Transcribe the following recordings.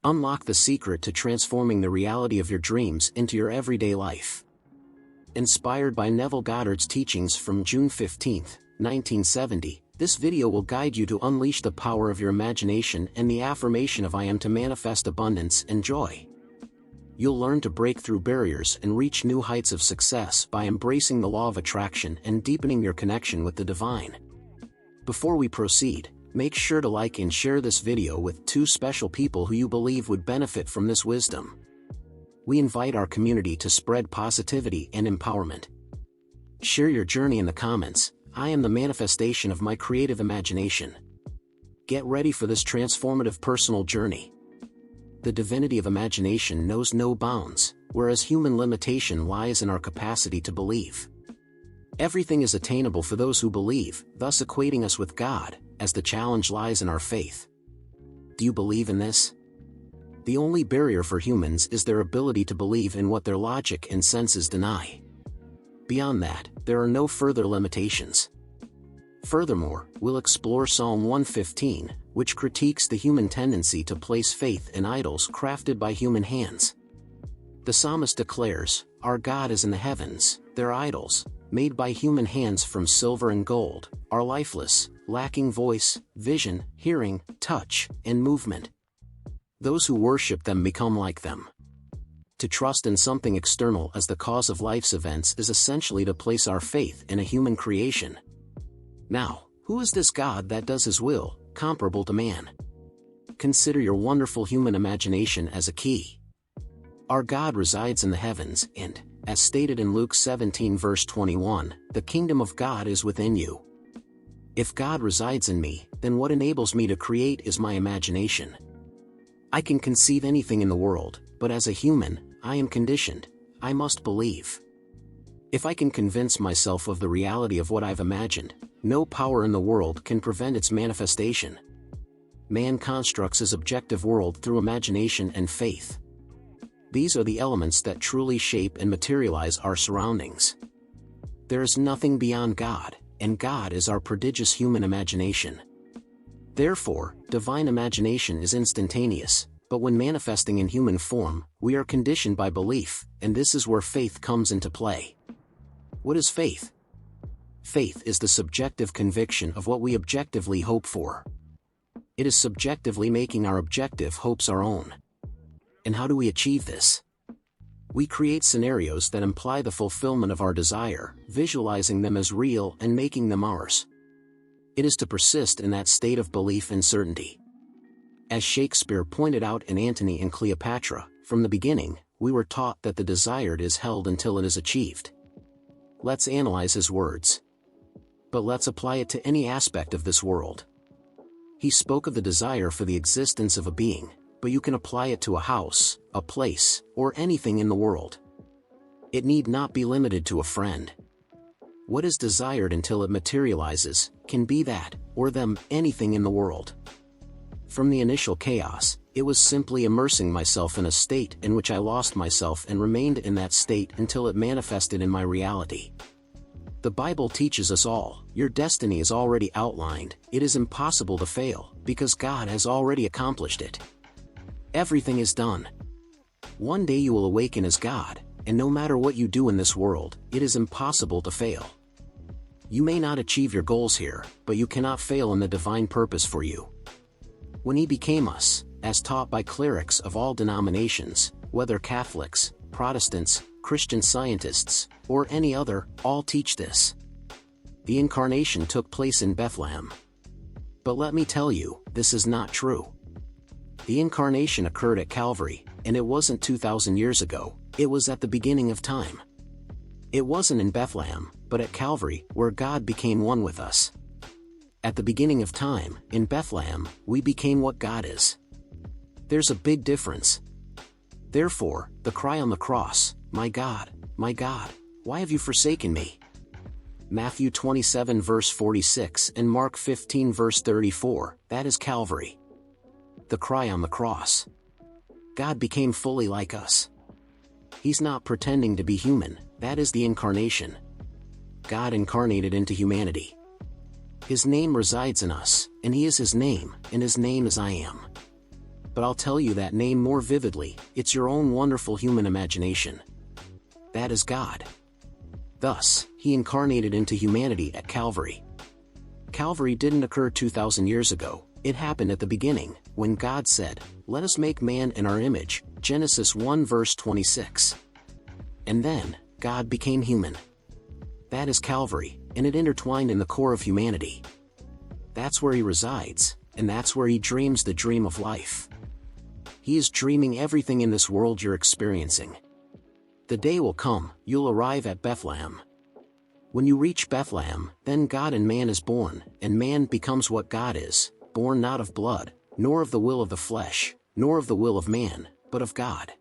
Unlock the secret to transforming the reality of your dreams into your everyday life. Inspired by Neville Goddard's teachings from June 15, 1970, this video will guide you to unleash the power of your imagination and the affirmation of I am to manifest abundance and joy. You'll learn to break through barriers and reach new heights of success by embracing the law of attraction and deepening your connection with the divine. Before we proceed, make sure to like and share this video with 2 special people who you believe would benefit from this wisdom. We invite our community to spread positivity and empowerment. Share your journey in the comments. I am the manifestation of my creative imagination. Get ready for this transformative personal journey. The divinity of imagination knows no bounds, whereas human limitation lies in our capacity to believe. Everything is attainable for those who believe, thus equating us with God, as the challenge lies in our faith. Do you believe in this? The only barrier for humans is their ability to believe in what their logic and senses deny. Beyond that, there are no further limitations. Furthermore, we'll explore Psalm 115, which critiques the human tendency to place faith in idols crafted by human hands. The psalmist declares, "Our God is in the heavens, their idols, made by human hands from silver and gold, are lifeless, lacking voice, vision, hearing, touch, and movement. Those who worship them become like them." To trust in something external as the cause of life's events is essentially to place our faith in a human creation. Now, who is this God that does his will, comparable to man? Consider your wonderful human imagination as a key. Our God resides in the heavens, and, as stated in Luke 17 verse 21, the kingdom of God is within you. If God resides in me, then what enables me to create is my imagination. I can conceive anything in the world, but as a human, I am conditioned. I must believe. If I can convince myself of the reality of what I've imagined, no power in the world can prevent its manifestation. Man constructs his objective world through imagination and faith. These are the elements that truly shape and materialize our surroundings. There is nothing beyond God, and God is our prodigious human imagination. Therefore, divine imagination is instantaneous, but when manifesting in human form, we are conditioned by belief, and this is where faith comes into play. What is faith? Faith is the subjective conviction of what we objectively hope for. It is subjectively making our objective hopes our own. And how do we achieve this? We create scenarios that imply the fulfillment of our desire, visualizing them as real and making them ours. It is to persist in that state of belief and certainty. As Shakespeare pointed out in Antony and Cleopatra, from the beginning, we were taught that the desired is held until it is achieved. Let's analyze his words. But let's apply it to any aspect of this world. He spoke of the desire for the existence of a being, but you can apply it to a house, a place, or anything in the world. It need not be limited to a friend. What is desired until it materializes, can be that, or them, anything in the world. From the initial chaos, it was simply immersing myself in a state in which I lost myself and remained in that state until it manifested in my reality. The Bible teaches us all, your destiny is already outlined, it is impossible to fail, because God has already accomplished it. Everything is done. One day you will awaken as God, and no matter what you do in this world, it is impossible to fail. You may not achieve your goals here, but you cannot fail in the divine purpose for you. When he became us, as taught by clerics of all denominations, whether Catholics, Protestants, Christian Scientists, or any other, all teach this. The incarnation took place in Bethlehem. But let me tell you, this is not true. The incarnation occurred at Calvary, and it wasn't 2,000 years ago, it was at the beginning of time. It wasn't in Bethlehem, but at Calvary, where God became one with us. At the beginning of time, in Bethlehem, we became what God is. There's a big difference. Therefore, the cry on the cross, my God, why have you forsaken me?" Matthew 27 verse 46 and Mark 15 verse 34, that is Calvary. The cry on the cross. God became fully like us. He's not pretending to be human, that is the incarnation. God incarnated into humanity. His name resides in us, and he is his name, and his name is I Am. but I'll tell you that name more vividly. It's your own wonderful human imagination. That is God. Thus, he incarnated into humanity at Calvary. Calvary didn't occur 2,000 years ago. It happened at the beginning, when God said, "Let us make man in our image," Genesis 1 verse 26. And then, God became human. That is Calvary, and it intertwined in the core of humanity. That's where he resides, and that's where he dreams the dream of life. He is dreaming everything in this world you're experiencing. The day will come, you'll arrive at Bethlehem. When you reach Bethlehem, then God in man is born, and man becomes what God is, born not of blood, nor of the will of the flesh, nor of the will of man, but of God.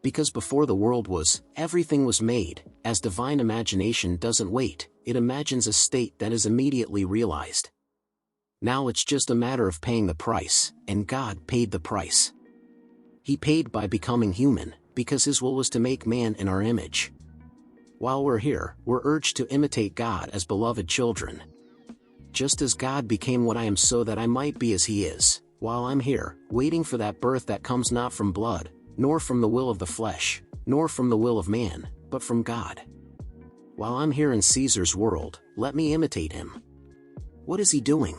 Because before the world was, everything was made, as divine imagination doesn't wait, it imagines a state that is immediately realized. Now it's just a matter of paying the price, and God paid the price. He paid by becoming human, because his will was to make man in our image. While we're here, we're urged to imitate God as beloved children. Just as God became what I am so that I might be as he is, while I'm here, waiting for that birth that comes not from blood, nor from the will of the flesh, nor from the will of man, but from God. While I'm here in Caesar's world, let me imitate him. What is he doing?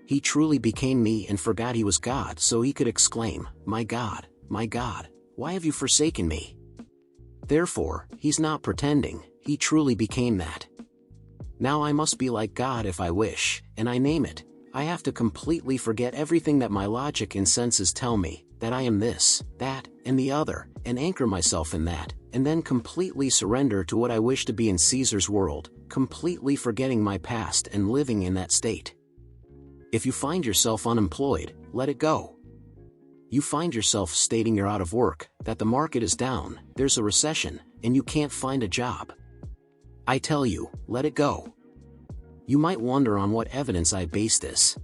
He truly became me and forgot he was God so he could exclaim, my God, why have you forsaken me?" Therefore, he's not pretending, he truly became that. Now I must be like God if I wish, and I name it. I have to completely forget everything that my logic and senses tell me, that I am this, that, and the other, and anchor myself in that, and then completely surrender to what I wish to be in Caesar's world, completely forgetting my past and living in that state. If you find yourself unemployed, let it go. You find yourself stating you're out of work, that the market is down, there's a recession, and you can't find a job. I tell you, let it go. You might wonder on what evidence I base this.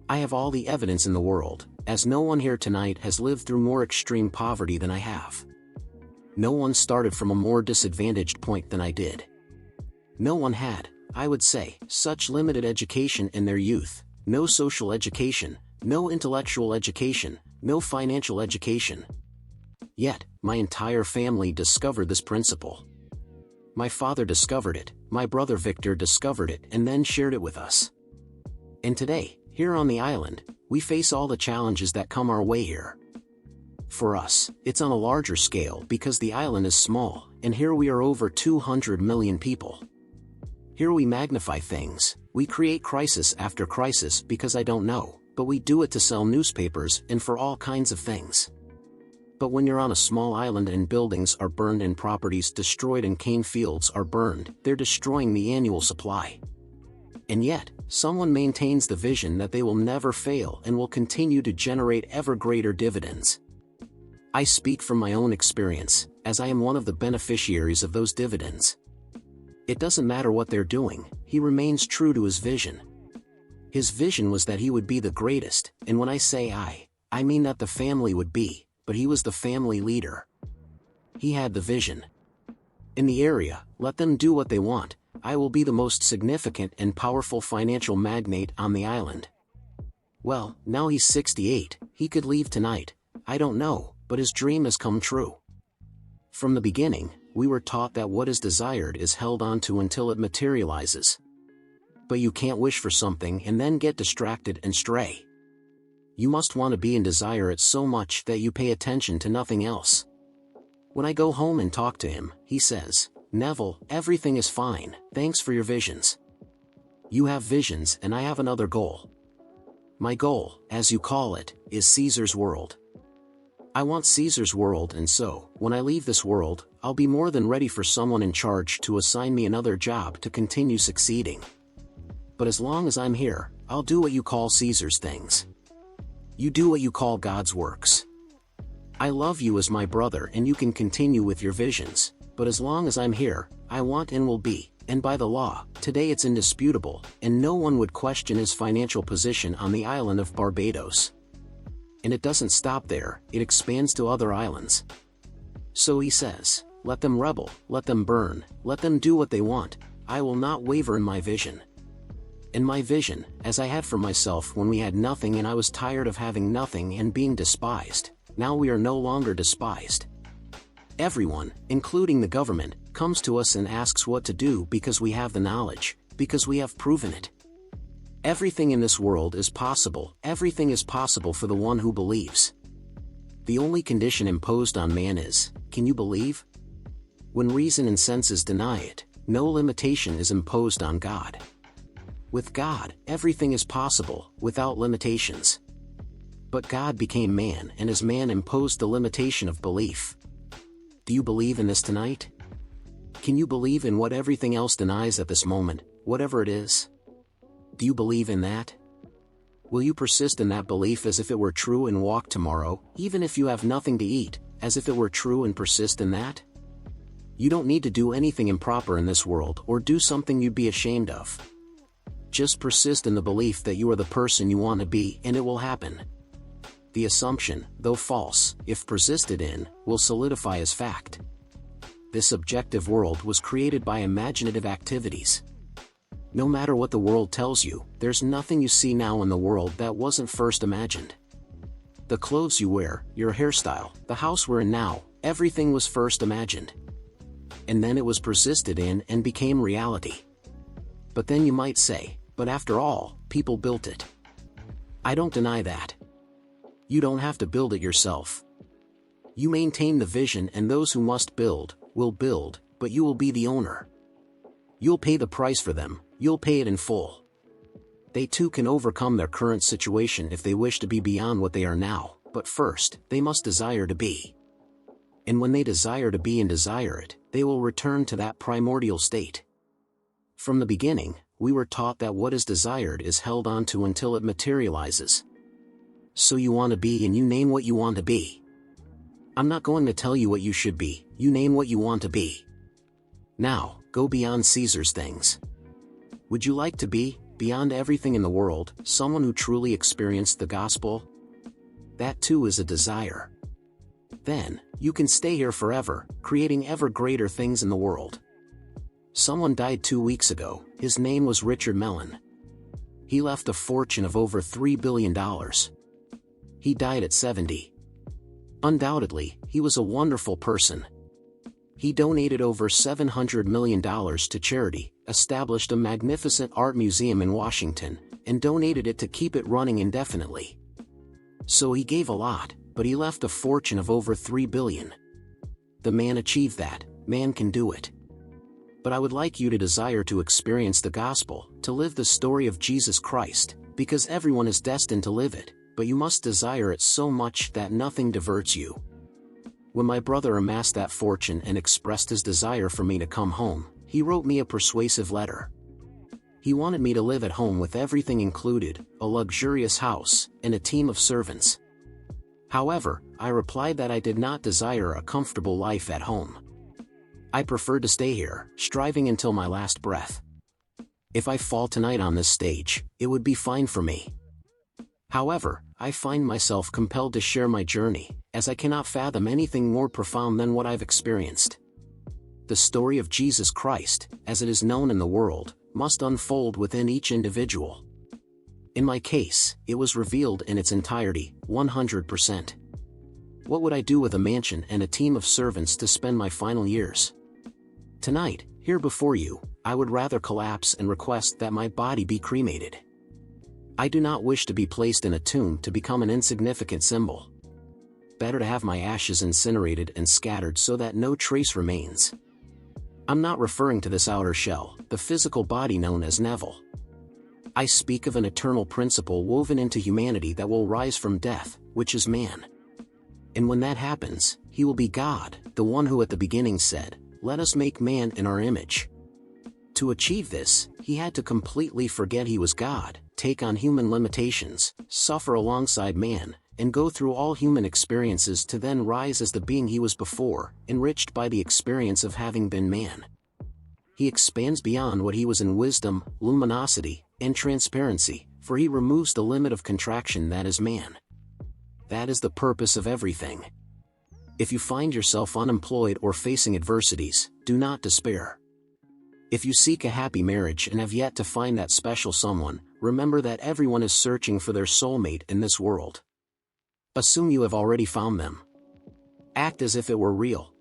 I have all the evidence in the world, as no one here tonight has lived through more extreme poverty than I have. No one started from a more disadvantaged point than I did. No one had, I would say, such limited education in their youth, no social education, no intellectual education, no financial education. Yet, my entire family discovered this principle. My father discovered it, my brother Victor discovered it and then shared it with us. And today, here on the island, we face all the challenges that come our way here. For us, it's on a larger scale because the island is small, and here we are over 200 million people. Here we magnify things, we create crisis after crisis because I don't know, but we do it to sell newspapers and for all kinds of things. But when you're on a small island and buildings are burned and properties destroyed and cane fields are burned, they're destroying the annual supply. And yet, someone maintains the vision that they will never fail and will continue to generate ever greater dividends. I speak from my own experience, as I am one of the beneficiaries of those dividends. It doesn't matter what they're doing, he remains true to his vision. His vision was that he would be the greatest, and when I say I mean that the family would be, but he was the family leader. He had the vision. In the area, let them do what they want, I will be the most significant and powerful financial magnate on the island. Well, now he's 68, he could leave tonight, I don't know, but his dream has come true. From the beginning, we were taught that what is desired is held onto until it materializes. But you can't wish for something and then get distracted and stray. You must want to be and desire it so much that you pay attention to nothing else. When I go home and talk to him, he says, "Neville, everything is fine, thanks for your visions. You have visions and I have another goal. My goal, as you call it, is Caesar's world. I want Caesar's world, and so, when I leave this world, I'll be more than ready for someone in charge to assign me another job to continue succeeding. But as long as I'm here, I'll do what you call Caesar's things. You do what you call God's works. I love you as my brother and you can continue with your visions, but as long as I'm here, I want and will be, and by the law, today it's indisputable, and no one would question his financial position on the island of Barbados. And it doesn't stop there, it expands to other islands. So he says, let them rebel, let them burn, let them do what they want, I will not waver in my vision. In my vision, as I had for myself when we had nothing and I was tired of having nothing and being despised, now we are no longer despised. Everyone, including the government, comes to us and asks what to do because we have the knowledge, because we have proven it. Everything in this world is possible, everything is possible for the one who believes. The only condition imposed on man is, can you believe? When reason and senses deny it, no limitation is imposed on God. With God, everything is possible, without limitations. But God became man, and as man imposed the limitation of belief. Do you believe in this tonight? Can you believe in what everything else denies at this moment, whatever it is? Do you believe in that? Will you persist in that belief as if it were true and walk tomorrow, even if you have nothing to eat, as if it were true and persist in that? You don't need to do anything improper in this world or do something you'd be ashamed of. Just persist in the belief that you are the person you want to be and it will happen. The assumption, though false, if persisted in, will solidify as fact. This objective world was created by imaginative activities. No matter what the world tells you, there's nothing you see now in the world that wasn't first imagined. The clothes you wear, your hairstyle, the house we're in now, everything was first imagined. And then it was persisted in and became reality. But then you might say, but after all, people built it. I don't deny that. You don't have to build it yourself. You maintain the vision and those who must build, will build, but you will be the owner. You'll pay the price for them, you'll pay it in full. They too can overcome their current situation if they wish to be beyond what they are now, but first, they must desire to be. And when they desire to be and desire it, they will return to that primordial state. From the beginning, we were taught that what is desired is held onto until it materializes. So you want to be and you name what you want to be. I'm not going to tell you what you should be, you name what you want to be. Now, go beyond Caesar's things. Would you like to be, beyond everything in the world, someone who truly experienced the gospel? That too is a desire. Then, you can stay here forever, creating ever greater things in the world. Someone died 2 weeks ago, his name was Richard Mellon. He left a fortune of over $3 billion. He died at 70. Undoubtedly, he was a wonderful person. He donated over $700 million to charity, established a magnificent art museum in Washington, and donated it to keep it running indefinitely. So he gave a lot, but he left a fortune of over $3 billion. The man achieved that, man can do it. But I would like you to desire to experience the gospel, to live the story of Jesus Christ, because everyone is destined to live it, but you must desire it so much that nothing diverts you. When my brother amassed that fortune and expressed his desire for me to come home, he wrote me a persuasive letter. He wanted me to live at home with everything included, a luxurious house, and a team of servants. However, I replied that I did not desire a comfortable life at home. I preferred to stay here, striving until my last breath. If I fall tonight on this stage, it would be fine for me. However, I find myself compelled to share my journey, as I cannot fathom anything more profound than what I've experienced. The story of Jesus Christ, as it is known in the world, must unfold within each individual. In my case, it was revealed in its entirety, 100%. What would I do with a mansion and a team of servants to spend my final years? Tonight, here before you, I would rather collapse and request that my body be cremated. I do not wish to be placed in a tomb to become an insignificant symbol. Better to have my ashes incinerated and scattered so that no trace remains. I'm not referring to this outer shell, the physical body known as Neville. I speak of an eternal principle woven into humanity that will rise from death, which is man. And when that happens, he will be God, the one who at the beginning said, "Let us make man in our image." To achieve this, he had to completely forget he was God, take on human limitations, suffer alongside man, and go through all human experiences to then rise as the being he was before, enriched by the experience of having been man. He expands beyond what he was in wisdom, luminosity, and transparency, for he removes the limit of contraction that is man. That is the purpose of everything. If you find yourself unemployed or facing adversities, do not despair. If you seek a happy marriage and have yet to find that special someone, remember that everyone is searching for their soulmate in this world. Assume you have already found them. Act as if it were real.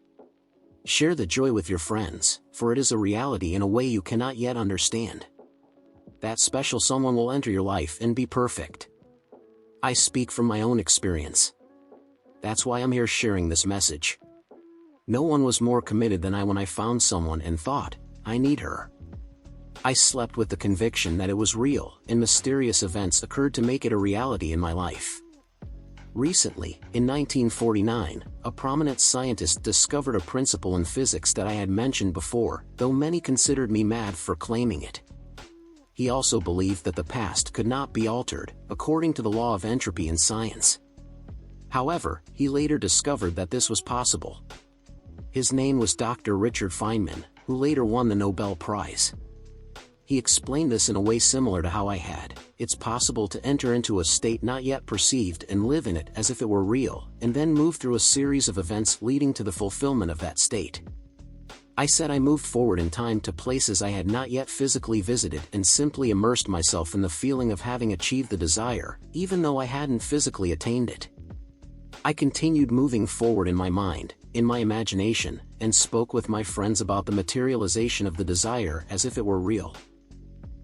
Share the joy with your friends, for it is a reality in a way you cannot yet understand. That special someone will enter your life and be perfect. I speak from my own experience. That's why I'm here sharing this message. No one was more committed than I when I found someone and thought, I need her. I slept with the conviction that it was real, and mysterious events occurred to make it a reality in my life. Recently, in 1949, a prominent scientist discovered a principle in physics that I had mentioned before, though many considered me mad for claiming it. He also believed that the past could not be altered, according to the law of entropy in science. However, he later discovered that this was possible. His name was Dr. Richard Feynman, who later won the Nobel Prize. He explained this in a way similar to how I had. It's possible to enter into a state not yet perceived and live in it as if it were real, and then move through a series of events leading to the fulfillment of that state. I said I moved forward in time to places I had not yet physically visited and simply immersed myself in the feeling of having achieved the desire, even though I hadn't physically attained it. I continued moving forward in my mind, in my imagination, and spoke with my friends about the materialization of the desire as if it were real.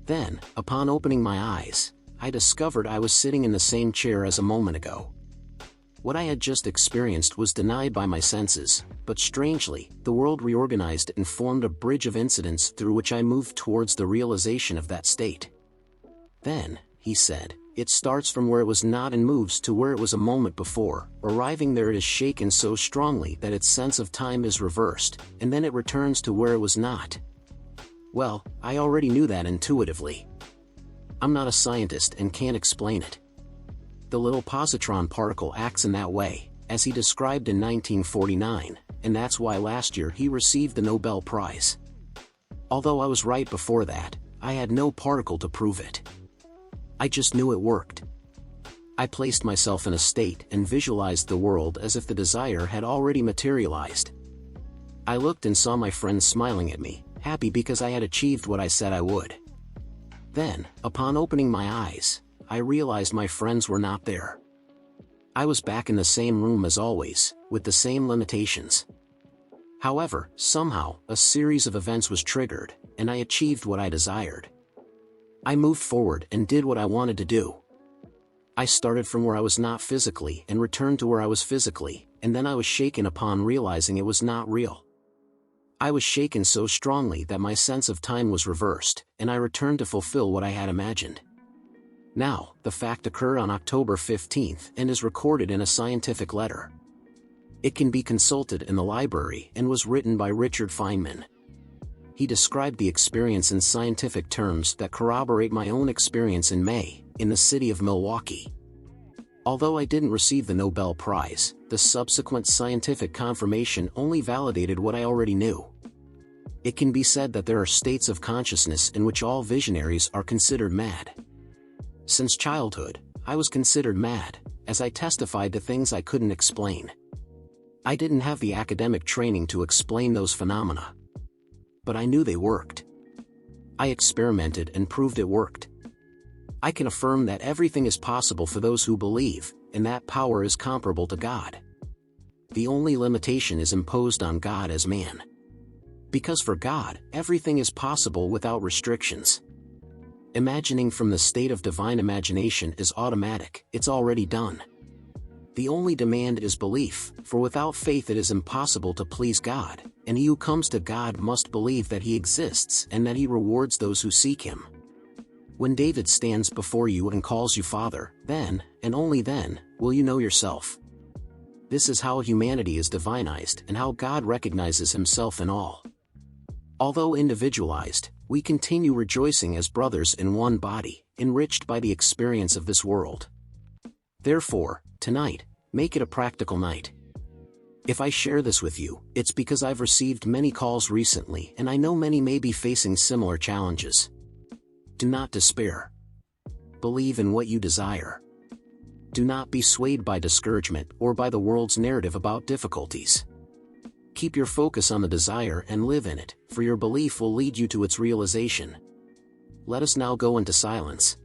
Then, upon opening my eyes, I discovered I was sitting in the same chair as a moment ago. What I had just experienced was denied by my senses, but strangely, the world reorganized and formed a bridge of incidents through which I moved towards the realization of that state. Then, he said, it starts from where it was not and moves to where it was a moment before. Arriving there, it is shaken so strongly that its sense of time is reversed, and then it returns to where it was not. Well, I already knew that intuitively. I'm not a scientist and can't explain it. The little positron particle acts in that way, as he described in 1949, and that's why last year he received the Nobel Prize. Although I was right before that, I had no particle to prove it. I just knew it worked. I placed myself in a state and visualized the world as if the desire had already materialized. I looked and saw my friends smiling at me, happy because I had achieved what I said I would. Then, upon opening my eyes, I realized my friends were not there. I was back in the same room as always, with the same limitations. However, somehow, a series of events was triggered, and I achieved what I desired. I moved forward and did what I wanted to do. I started from where I was not physically and returned to where I was physically, and then I was shaken upon realizing it was not real. I was shaken so strongly that my sense of time was reversed, and I returned to fulfill what I had imagined. Now, the fact occurred on October 15th and is recorded in a scientific letter. It can be consulted in the library and was written by Richard Feynman. He described the experience in scientific terms that corroborate my own experience in May, in the city of Milwaukee. Although I didn't receive the Nobel Prize, the subsequent scientific confirmation only validated what I already knew. It can be said that there are states of consciousness in which all visionaries are considered mad. Since childhood, I was considered mad, as I testified to things I couldn't explain. I didn't have the academic training to explain those phenomena. But I knew they worked. I experimented and proved it worked. I can affirm that everything is possible for those who believe, and that power is comparable to God. The only limitation is imposed on God as man. Because for God, everything is possible without restrictions. Imagining from the state of divine imagination is automatic, it's already done. The only demand is belief, for without faith it is impossible to please God, and he who comes to God must believe that he exists and that he rewards those who seek him. When David stands before you and calls you Father, then, and only then, will you know yourself. This is how humanity is divinized and how God recognizes himself in all. Although individualized, we continue rejoicing as brothers in one body, enriched by the experience of this world. Therefore, tonight, make it a practical night. If I share this with you, it's because I've received many calls recently and I know many may be facing similar challenges. Do not despair. Believe in what you desire. Do not be swayed by discouragement or by the world's narrative about difficulties. Keep your focus on the desire and live in it, for your belief will lead you to its realization. Let us now go into silence.